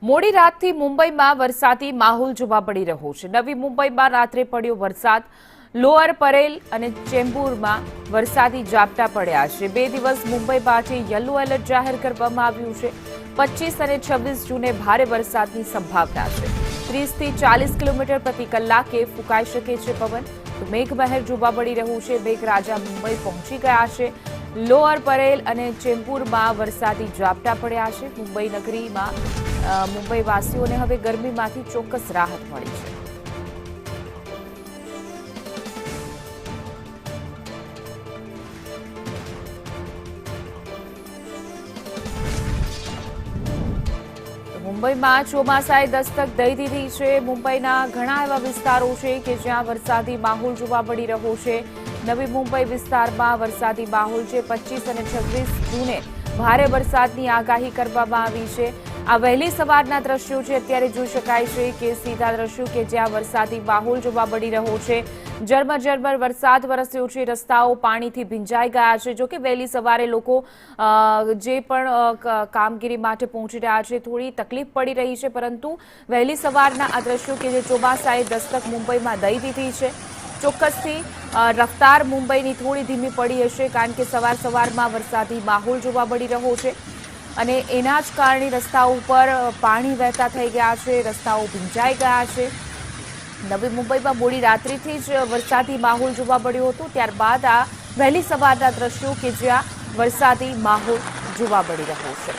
મોડી રાતથી મુંબઈમાં વરસાદી માહોલ જોવા મળી રહ્યો છે। નવી મુંબઈમાં રાત્રે પડ્યો વરસાદ। લોઅર પરેલ અને ચેમ્બુરમાં વરસાદી ઝાપટા પડ્યા છે। 2 દિવસ મુંબઈ માટે યલો એલર્ટ જાહેર કરવામાં આવ્યું છે। 25 અને 26 જૂને ભારે વરસાદની સંભાવના છે। 30 થી 40 કિલોમીટર પ્રતિ કલાકે ફૂંકાઈ શકે છે પવન। તો મેઘમહેર જોવા મળી રહ્યું છે। મેઘરાજા મુંબઈ પહોંચી ગયા છે। લોઅર પરેલ અને ચેમ્બુરમાં વરસાદી ઝાપટા પડ્યા છે। મુંબઈ નગરીમાં મુંબઈવાસીઓને હવે ગરમીમાંથી ચોક્કસ રાહત મળી છે। મુંબઈમાં ચોમાસાએ દસ્તક દઈ દીધી છે। મુંબઈના ઘણા એવા વિસ્તારો છે કે જ્યાં વરસાદી માહોલ જોવા મળી રહ્યો છે। નવી મુંબઈ વિસ્તારમાં વરસાદી માહોલ છે। 25 અને 26 જૂને ભારે વરસાદની આગાહી કરવામાં આવી છે। આ વહેલી સવારના દ્રશ્યો છે। અત્યારે જોઈ શકાય છે કે સીધા દ્રશ્યો કે જ્યાં વરસાદી માહોલ જોવા મળી રહ્યો છે। ઝરમર વરસાદ વરસ્યો છે। રસ્તાઓ પાણીથી ભીંજાઈ ગયા છે। જો કે વહેલી સવારે લોકો જે પણ કામગીરી માટે પહોંચી રહ્યા છે થોડી તકલીફ પડી રહી છે, પરંતુ વહેલી સવારના આ દ્રશ્યો કે જે ચોમાસાએ દસ્તક મુંબઈમાં દઈ દીધી છે। ચોક્કસથી રફતાર મુંબઈની થોડી ધીમી પડી હશે, કારણ કે સવારમાં વરસાદી માહોલ જોવા મળી રહ્યો છે અને એના જ કારણે રસ્તાઓ ઉપર પાણી વહેતા થઈ ગયા છે। રસ્તાઓ ભીંજાઈ ગયા છે। નવી મુંબઈમાં મોડી રાત્રિથી જ વરસાદી માહોલ જોવા મળ્યો હતો। ત્યારબાદ આ વહેલી સવારના દ્રશ્યો કે જ્યાં વરસાદી માહોલ જોવા મળી રહ્યો છે।